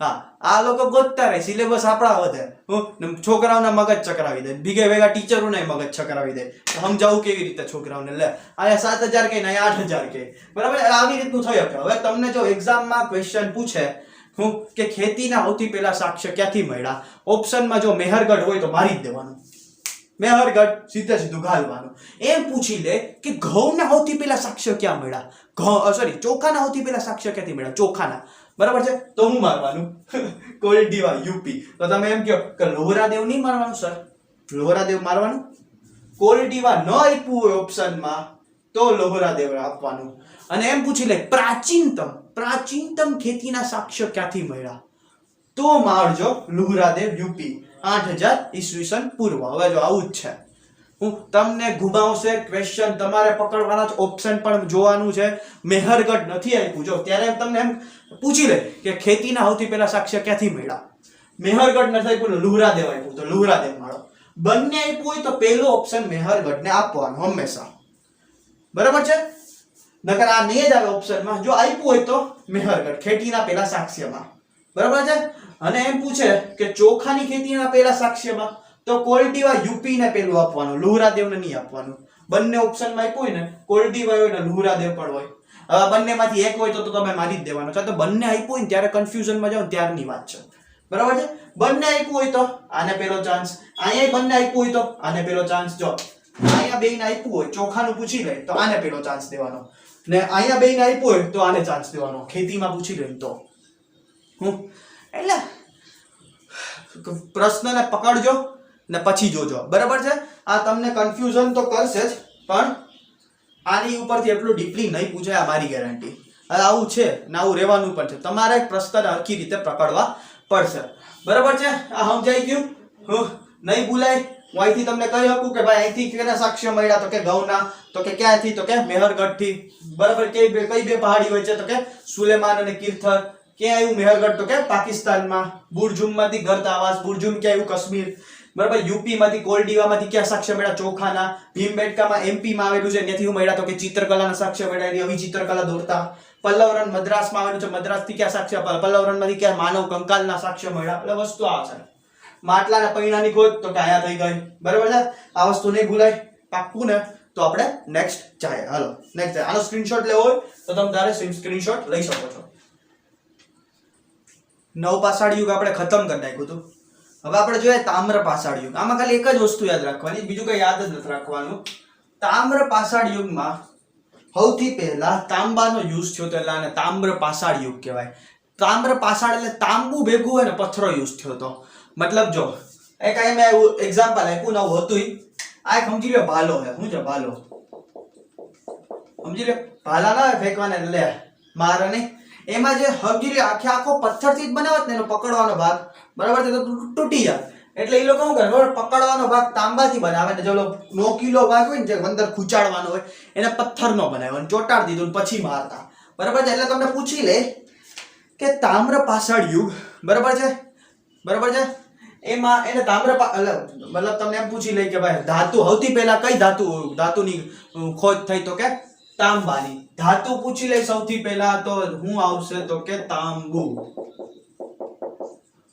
હા, આ લોકો ગોતતા રહે, સિલેબસ આપણા વધે, છોકરાઓના મગજ ચકરાવી દે, ભેગા ટીચરોને મગજ ચકરાવી દે. સમજાવું કેવી રીતે છોકરાઓને? લે અહીંયા 7000 કે અહીંયા 8000 કે, બરાબર? આવી રીતનું થયું. હવે તમને જો એક્ઝામમાં ક્વેશ્ચન પૂછે કે ખેતીના સૌથી પહેલા સાક્ષ્ય ક્યાંથી મળ્યા, ઓપ્શનમાં જો મેહરગઢ હોય તો મારી જ દેવાનું, મેહરગઢ સીધું ઘાલવાનું. એમ પૂછી લે કે ઘઉંના સૌથી પહેલા સાક્ષ્ય ક્યાં મળ્યા, ચોખાના સૌથી પહેલા સાક્ષ્ય ક્યાંથી મળ્યા, ચોખાના, બરાબર છે? તો હું મારવાનું કોલડીવા યુપી. તો તમે એમ કહો કે લોહરાદેવ નહીં મારવાનું સર, લોહરાદેવ મારવાનું. કોલડીવા ન આપ્યું હોય ઓપ્શનમાં તો લોહરાદેવ આપવાનું. અને એમ પૂછી લે પ્રાચીનતમ ખેતીના સાક્ષ્ય ક્યાંથી મળ્યા, તો મારજો લોહરાદેવ યુપી 8000 ઈસવીસન પૂર્વ. હવે જો આવું જ છે, હું તમને ઘુમાવશે ક્વેશ્ચન, તમારે પકડવાના જ, ઓપ્શન પણ જોવાનું છે. મેહરગઢ નથી આપ્યું જો ત્યારે તમને એમ પૂછી લે કે ખેતીના સૌથી પહેલા સાક્ષ્ય ક્યાંથી મળ્યા, મેહરગઢ નથી આપ્યું, લોહરાદેવ આપ્યું તો લોહરાદેવ માળો. બંને આપ્યું હોય તો પહેલો ઓપ્શન મેહરગઢને આપવાનો હંમેશા, બરાબર છે? નકર આ નહીં જ આવે ઓપ્શનમાં. જો આપ્યું હોય તો મેહરગઢ ખેતીના પહેલા સાક્ષ્યમાં, બરાબર છે? અને એમ પૂછે કે ચોખાની ખેતીના પહેલા સાક્ષ્યમાં, તો કોલડીવા યુપી ને પેલું આપવાનું, લોહરાદેવને નહીં આપવાનું. બંને ઓપ્શનમાં આપ્યું હોય ને, કોલડીવા હોય ને લોહરાદેવ પણ હોય. હવે બંનેમાંથી એક હોય તો તમે મારી જ દેવાનો છે. તો બંને આપ્યું હોય ને ત્યારે કન્ફ્યુઝનમાં જાવ ત્યારની વાત છે, બરાબર છે? બંને આપ્યું હોય તો આને પેલો ચાન્સ, અહીંયા બંને આપ્યું હોય તો આને પેલો ચાન્સ. જો અહીંયા બેયને આપ્યું હોય, ચોખાનું પૂછી લે તો આને પેલો ચાન્સ દેવાનો, ને અહીંયા બેયને આપ્યું હોય તો આને ચાન્સ દેવાનો, ખેતીમાં પૂછી લે તો. એટલે પ્રશ્નને પકડજો ને પછી જોજો, બરાબર છે? આ તમને કન્ફ્યુઝન તો કરશે જ, પણ આની ઉપરથી એટલું ડીપલી નહીં પૂછાય, આ મારી ગેરંટી. આવું છે ને આવું રહેવાનું પણ છે. તમારે પ્રશ્નને હરખી રીતે પકડવા પડશે, બરાબર છે? આ સમજાઈ ગયું? નહીં ભૂલાય. હું અહીંથી તમને કહી શકું કે ભાઈ અહીંથી કેના સાક્ષ્ય મળ્યા, તો કે ઘઉંના, તો કે ક્યાંથી, તો કે મેહરગઢથી, બરાબર? કઈ બે પહાડી હોય છે, તો કે સુલેમાન અને કિરથર. ક્યાં આવ્યું મેહરગઢ, તો કે પાકિસ્તાનમાં. બુરજુમમાંથી ગર્ત આવાસ, બુરજુમ ક્યાં આવ્યું? કાશ્મીર, બરાબર? યુપીમાંથી કોલડીવામાંથી ક્યાં સાક્ષ્ય મળ્યા? ચોખાના. ભીમબેટકામાં એમપીમાં આવેલું છે, ત્યાંથી મળ્યા, તો કે ચિત્રકલાના સાક્ષ્ય મળ્યા, એની આવી ચિત્રકલા દોરતા. પલ્લવરણ મદ્રાસમાં આવેલું છે, મદ્રાસથી ક્યાં સાક્ષ્ય, પલ્લવરણમાંથી ક્યાં માનવ કંકાલના સાક્ષ્ય મળ્યા. એટલે વસ્તુ આ છે. માટલાના પૈણાની ખોજ, તો કે આયા થઈ ગઈ, બરાબર છે? આ વસ્તુ નહીં ભૂલાય, પાક્કું ને? તો આપણે નેક્સ્ટ જાય. હાલો નેક્સ્ટ જાય. આનો સ્ક્રીનશોટ લેવો હોય તો તમે તારે સ્ક્રીનશોટ લઈ શકો છો. નવ પાષાણ યુગ આપણે ખતમ કરી નાખ્યું હતું. હવે આપણે જોઈએ તામ્ર પાષાણ યુગ. આમાં ખાલી એક જ વસ્તુ યાદ રાખવાની, બીજું કઈ યાદ જ નથી રાખવાનું. તામ્ર પાષાણ યુગમાં સૌથી પહેલા તાંબાનો યુઝ થયો હતો, એટલે આને તામ્ર પાષાણ યુગ કહેવાય. તામ્ર પાષાણ એટલે તાંબુ ભેગું હોય ને પથ્થરો યુઝ થયો હતો. મતલબ જો એક આ મેં એક્ઝામ્પલ આપ્યું નવું હતું આ એક સમજી લો ભાલો છે શું છે ભાલો સમજી લો ભાલા ના ફેંકવાને લે મારે નહીં એમાં જે સમજી લો આખો પથ્થરથી જ બનાવત ને એનો પકડવાનો ભાગ બરાબર છે તો તૂટી જાય એટલે એ લોકો શું કરે ખબર પકડવાનો ભાગ તાંબાથી બનાવે ને જો નોકીલો ભાગ હોય ને જે અંદર ખૂંચાડવાનો હોય એને પથ્થરનો બનાવ્યો અને ચોટાડી દીધું પછી મારતા બરાબર છે એટલે તમને પૂછી લે કે તામ્ર પાષાણ યુગ બરાબર છે એમાં એને મતલબ તમને એમ પૂછી લે કે ભાઈ ધાતુ સૌથી પહેલા કઈ ધાતુની ખોજ થઈ તો કે તાંબાની ધાતુ પૂછી લે સૌથી પહેલા તો હું આવશે તો કે તાંબુ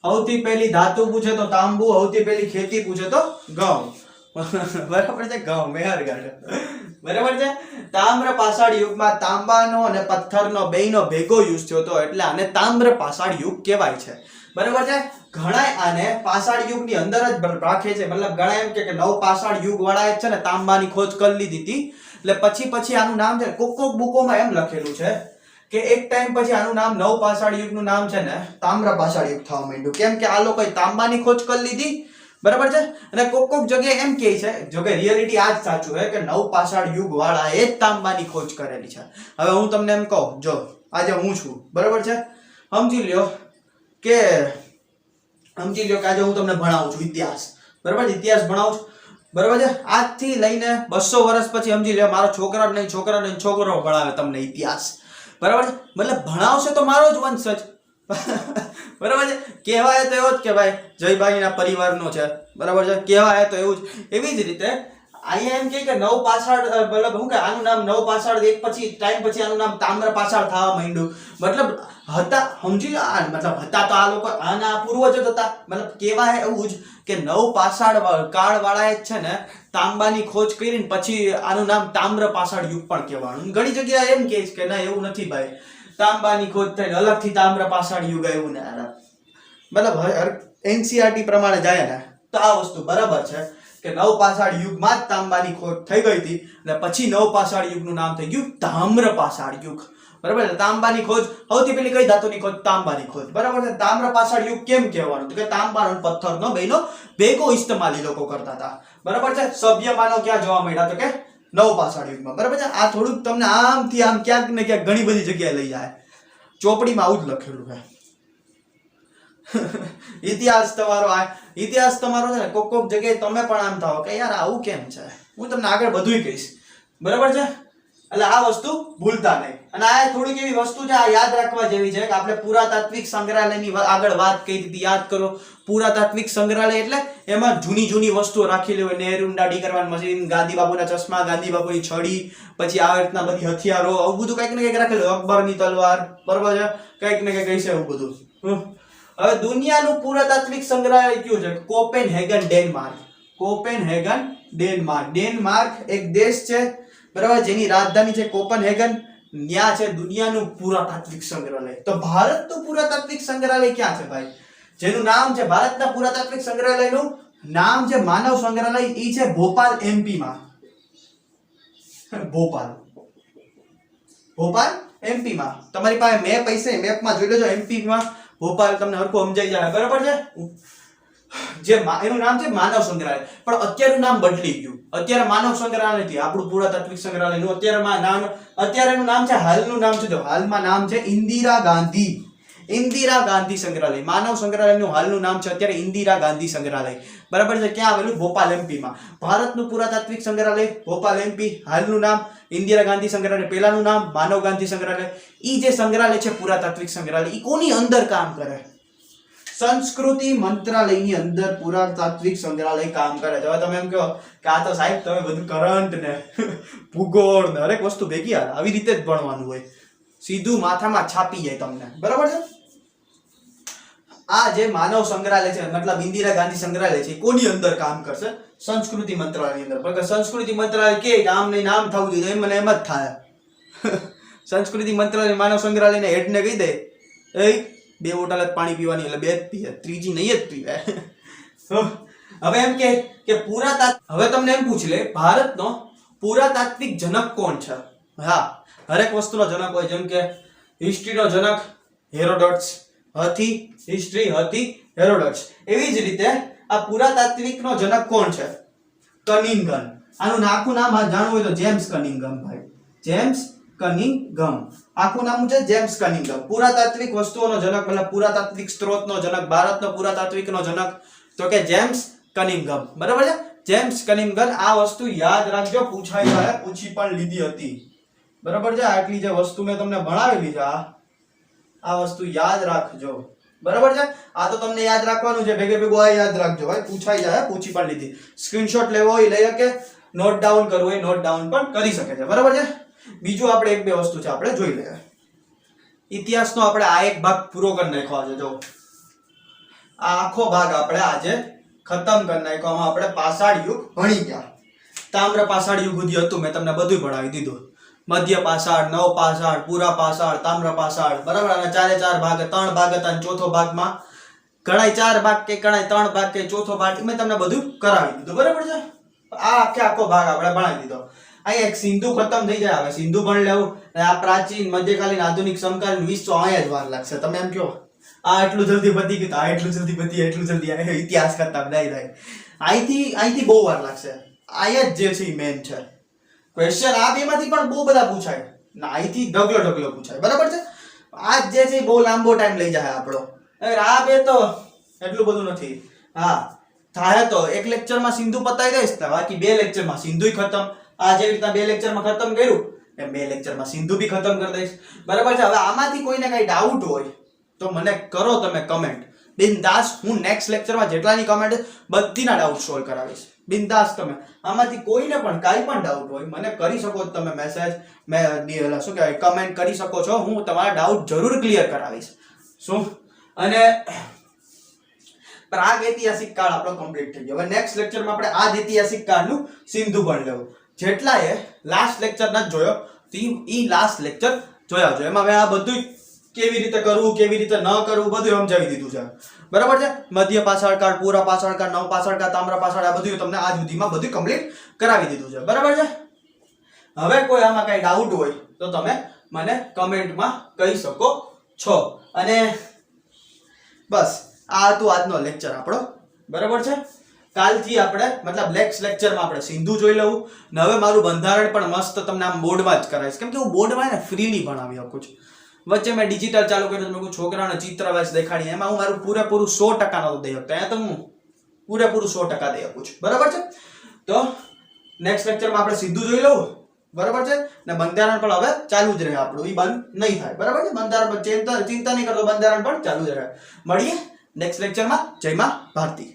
સૌથી પહેલી ધાતુ પૂછે તો તાંબુ સૌથી પહેલી ખેતી પૂછે તો ઘઉં બરાબર છે ઘઉં મેહરગઢ બરાબર છે તામ્ર પાષાણ યુગમાં તાંબાનો અને પથ્થરનો બેયનો ભેગો યુઝ થયો હતો એટલે આને તામ્ર પાષાણ યુગ કહેવાય છે બરાબર છે ઘણા આને પાષાણ યુગની અંદર જ રાખે છે મતલબ ઘણા એમ કે નવ પાષાણ યુગ વાળાએ છે ને તાંબાની ખોજ કરી લીધી હતી એટલે પછી આનું નામ છે કોક બુકોમાં એમ લખેલું છે કે એક ટાઈમ પછી આનું નામ નવ પાષાણ યુગનું નામ છે ને તામ્ર પાષાણ યુગ થવા માંડ્યું કેમ કે આ લોકોએ તાંબાની ખોજ કરી લીધી બરાબર છે અને કોક જગ્યાએ એમ કહે છે જો કે રિયાલિટી આ જ સાચું છે કે નવ પાષાણ યુગ વાળાએ જ તાંબાની ખોજ કરેલી છે હવે હું તમને એમ કહું જો આજે હું છું બરાબર છે સમજી લ્યો કે આજે હું તમને ભણાવું છું ઇતિહાસ બરાબર ઇતિહાસ ભણાવું છું બરાબર છે આજથી લઈને 200 વર્ષ પછી સમજી લ્યો મારો છોકરો ભણાવે તમને ઇતિહાસ બરાબર છે મતલબ ભણાવશે તો મારો જ વંશ જ બરાબર છે કહેવાય તો એવો જ કે ભાઈ જયભાઈના પરિવારનો છે બરાબર છે કહેવાય તો એવું જ એવી જ રીતે અહીંયા એમ કે નવ પાષાણ મતલબ શું કે આનું નામ નવ પાષાણ એક પછી ટાઈમ પછી આનું નામ તામ્ર પાષાણ થવા માંડ્યું મતલબ હતા સમજી લો મતલબ હતા તો આ લોકો આના પૂર્વજ જ હતા મતલબ કહેવાય એવું જ કે નવ પાષાણ કાળ વાળાએ જ છે ને તાંબાની ખોજ કરીને પછી આનું નામ તામ્ર પાષાણ યુગ પણ કહેવાનું ઘણી જગ્યાએ એમ કહે છે કે ના એવું નથી ભાઈ તાંબાની ખોજ થઈને અલગથી તામ્ર પાષાણ યુગ આવ્યું ને મતલબ એનસીઆરટી પ્રમાણે જાય ને તો આ વસ્તુ બરાબર છે કે નવ પાષાણ યુગમાં જ તાંબાની ખોજ થઈ ગઈ હતી અને પછી નવ પાષાણ યુગનું નામ થઈ ગયું તામ્ર પાષાણ યુગ બરાબર છે તાંબાની ખોજ સૌથી પહેલી કઈ ધાતુની ખોજ તાંબાની ખોજ બરાબર છે તામ્ર પાષાણ યુગ કેમ કહેવાનું તો કે તાંબા અને પથ્થરનો બેનો ભેગો ઇસ્તેમાલ લોકો કરતા હતા બરાબર છે સભ્ય માનવ ક્યાં જોવા મળ્યા તો કે નવ પાષાણ યુગમાં બરાબર છે આ થોડુંક તમને આમથી આમ ક્યાંક ને ક્યાંક ઘણી બધી જગ્યાએ લઈ જાય ચોપડીમાં આવું જ લખેલું છે ઇતિહાસ તમારો છે ને કોક જગ્યાએ તમે પણ આમ થાવ કે યાર આવું કેમ છે હું તમને આગળ બધુંય કહીશ બરાબર છે એટલે આ વસ્તુ ભૂલતા નહીં અને આ થોડીક એવી વસ્તુ છે આ યાદ રાખવા જેવી છે કે આપણે પુરાતાત્વિક સંગ્રહાલયની આગળ વાત કરી હતી યાદ કરો પુરાતાત્વિક સંગ્રહાલય એટલે એમાં જૂની વસ્તુઓ રાખેલી હોય નેહરુની દાઢી કરવાની મશીન ગાંધી બાપુના ચશ્મા ગાંધી બાપુની છડી પછી આ રીતના બધી હથિયારો આવું બધું કંઈક ને કંઈક રાખેલું અકબરની તલવાર બરાબર છે કંઈક ને કંઈક હશે એવું બધું હવે દુનિયાનું પુરાતાત્વિક સંગ્રહાલય કયું છે કોપેનહેગન ડેનમાર્ક એક દેશ છે બરાબર જેની રાજધાની છે કોપનહેગન ત્યાં છે દુનિયાનું પુરાતાત્વિક સંગ્રહાલય તો ભારતનું પુરાતાત્વિક સંગ્રહાલય ક્યાં છે ભાઈ જેનું નામ છે ભારતના પુરાતાત્વિક સંગ્રહાલયનું નામ છે માનવ સંગ્રહાલય ઈ છે ભોપાલ એમપી માં ભોપાલ એમપી માં તમારી પાસે મેપ હશે મેપમાં જોઈ લેજો એમપી માં ભોપાલ તમને હરખું સમજાઈ જાય બરાબર છે જે એનું નામ છે માનવ સંગ્રહાલય પણ અત્યારનું નામ બદલી ગયું અત્યારે માનવ સંગ્રહાલય નથી આપણું પુરાતાત્વિક સંગ્રહાલયનું અત્યારેનું નામ છે હાલનું નામ છે જો હાલમાં નામ છે ઇન્દિરા ગાંધી સંગ્રહાલય માનવ સંગ્રહાલયનું હાલનું નામ છે અત્યારે ઇન્દિરા ગાંધી સંગ્રહાલય બરાબર છે ક્યાં આવેલું ભોપાલ એમપી માં ભારતનું પુરાતાત્વિક સંગ્રહાલય ભોપાલ એમપી હાલનું નામ ઇન્દિરા ગાંધી સંગ્રહાલય પહેલાનું નામ માનવ ગાંધી સંગ્રહાલય ઈ જે સંગ્રહાલય છે પુરાતાત્વિક સંગ્રહાલય ઈ કોની અંદર કામ કરે સંસ્કૃતિ મંત્રાલયની અંદર પુરાતાત્વિક સંગ્રહાલય કામ કરે છે હવે તમે એમ કહો કે આ તો સાહેબ તમે બધું કરંટ ને ભૂગોળ ને દરેક વસ્તુ ભેગી આવી રીતે જ ભણવાનું હોય સીધું માથામાં છાપી જાય તમને બરાબર છે આ જે માનવ સંગ્રહાલય છે મતલબ ઇન્દિરા ગાંધી સંગ્રહાલય છે કોની અંદર કામ કરશે સંસ્કૃતિ મંત્રાલયની અંદર પણ સંસ્કૃતિ મંત્રાલય કે આમ નહીં નામ થવું જોઈએ એમ મને એમ જ થાય સંસ્કૃતિ મંત્રાલય માનવ સંગ્રહાલયને હેડને કહી દે એ બે બોટલ જ પાણી પીવાની એટલે બે જ પીએ ત્રીજી નહીં જ પીવે હવે એમ કે હવે તમને એમ પૂછી લે ભારતનો પુરાતાત્વિક જનક કોણ છે હા હરેક વસ્તુનો જનક હોય જેમ કે હિસ્ટ્રીનો જનક હેરોડોટ્સ હિસ્ટ્રી હેરોડોટ્સ એવી જ રીતે આ પુરાતાત્વિકનો જનક કોણ છે? કનિંઘમ. આનું આખું નામ જાણવું હોય તો જેમ્સ કનિંઘમ ભાઈ. જેમ્સ કનિંઘમ આખું નામ છે જેમ્સ કનિંઘમ. પુરાતાત્વિક વસ્તુઓનો જનક, મતલબ પુરાતાત્વિક સ્ત્રોતનો જનક, ભારતનો પુરાતાત્વિકનો જનક તો કે જેમ્સ કનિંઘમ. બરાબર છે? જેમ્સ કનિંઘમ. આ વસ્તુ યાદ રાખજો, પૂછાઈ જાય, પૂછી પણ લીધી હતી. બરાબર છે? આટલી જે વસ્તુ મેં તમને ભણાવેલી છે આ વસ્તુ યાદ રાખજો. બરાબર છે? આ તો તમને યાદ રાખવાનું છે, ભેગે ભેગું આ યાદ રાખજો ભાઈ, પૂછાઈ જાય, પૂછી પણ લીધી. સ્ક્રીનશોટ લેવો હોય લઈ શકે, નોટ ડાઉન કરવું હોય નોટ ડાઉન પણ કરી શકે છે. બરાબર છે? બીજું આપણે એક બે વસ્તુ છે આપણે જોઈ લઈએ. ઇતિહાસનો આપણે આ એક ભાગ પૂરો કરી નાખ્યો છે. જો આ આખો ભાગ આપણે આજે ખતમ કરી નાખ્યો. આમાં આપણે પાષાણ યુગ ભણી ગયા. તામ્ર પાષાણ યુગ સુધી હતું, મેં તમને બધું ભણાવી દીધું. મધ્ય પાષાણ, નવ પાષાણ, પૂરા પાષાણ, તામ્ર પાષાણ. બરાબર? અને ચારે ચાર ભાગ, 3 ભાગ હતા, અને ચોથો ભાગમાં ઘણાય 4 ભાગ કે ઘણાય 3 ભાગ કે ચોથો ભાગ મેં તમને બધું કરાવી દીધું. બરાબર છે? આ આખો ભાગ આપણે ભણાવી દીધો. અહીંયા એક સિંધુ ખતમ થઈ જાય. હવે સિંધુ ભણી લેવું. આ પ્રાચીન, મધ્યકાલીન, આધુનિક, સમકાલીન વિશ્વ અહીંયા જ વાર લાગશે. તમે એમ કહો આ એટલું જલ્દી પતી ગયું, આ એટલું જલ્દી પતી, એટલું જલ્દી ઇતિહાસ ખતમ નહીં. અહીંથી બહુ વાર લાગશે. અહીંયા જ જે છે એ મેન છે. ક્વેશ્ચન આ બેમાંથી પણ બહુ બધા પૂછાય ને અહીંથી ઢગલો પૂછાય. બરાબર છે? આ જે છે બહુ લાંબો ટાઈમ લઈ જાય આપણો. આ બે તો એટલું બધું નથી. હા થાય તો એક લેક્ચરમાં સિંધુ પતાવી દઈશ, બાકી 2 લેક્ચરમાં સિંધુય ખતમ. આ જેવી રીતના 2 લેક્ચરમાં ખતમ કર્યું એમ 2 લેક્ચરમાં સિંધુ બી ખતમ કરી દઈશ. બરાબર છે? હવે આમાંથી કોઈને કઈ ડાઉટ હોય તો મને કરો તમે કમેન્ટ. બિંદાસ હું નેક્સ્ટ લેક્ચરમાં જેટલાની કમેન્ટ બધીના ડાઉટ સોલ્વ કરાવીશ. બિંદાસ તમે આમાંથી કોઈને પણ કાઈ પણ ડાઉટ હોય મને કરી શકો છો. તમે મેસેજ શું કહેવાય કમેન્ટ કરી શકો છો. હું તમારા ડાઉટ જરૂર ક્લિયર કરાવીશ. શું? અને પ્રાગ ઐતિહાસિક કાળ આપણો કમ્પ્લીટ થઈ ગયો. હવે નેક્સ્ટ લેક્ચરમાં આપણે આ ઐતિહાસિક કાળનું સિંધુ ભણી લેવું. જેટલાએ લાસ્ટ લેક્ચર ન જોયો ઈ લાસ્ટ લેક્ચર જોયા જો. એમાં મેં આ બધું કેવી રીતે કરવું, કેવી રીતે ન કરવું બધું સમજાવી દીધું છે. બરાબર છે? મધ્ય પાષાણ કાળ, પૂરા પાષાણ કાળ, નવ પાષાણ કાળ, તામ્ર પાષાણ, આ બધું તમને આજ સુધીમાં બધું કમ્પ્લીટ કરાવી દીધું છે. બરાબર છે? હવે કોઈ આમાં કઈ ડાઉટ હોય તો તમે મને કમેન્ટમાં કહી શકો છો. અને બસ આ હતું આજનો લેક્ચર આપણો. બરાબર છે? કાલથી આપણે મતલબ નેક્સ્ટ લેક્ચરમાં આપણે સિંધુ જોઈ લઉં. ને હવે મારું બંધારણ પણ મસ્ત તમને આમ બોર્ડમાં જ કરાવીશ, કેમ કે હું બોર્ડમાં ને ફ્રીલી ભણાવી શકું છું. વચ્ચે મેં ડિજિટલ ચાલુ કર્યું, મેં છોકરાઓને ચિત્ર વાઇસ દેખાડી, એમાં હું મારું પૂરેપૂરું 100% નહોતું દઈ શકતો. અહીંયા તો હું પૂરેપૂરું 100% દઈ શકું છું. બરાબર છે? તો નેક્સ્ટ લેક્ચરમાં આપણે સિંધુ જોઈ લઉં. બરાબર છે? ને બંધારણ પણ હવે ચાલુ જ રહે આપણું, એ બંધ નહીં થાય. બરાબર છે? બંધારણ પર ચિંતા નહીં કરતો, બંધારણ પણ ચાલુ જ રહે. મળીએ નેક્સ્ટ લેક્ચરમાં. જય માં ભારતી.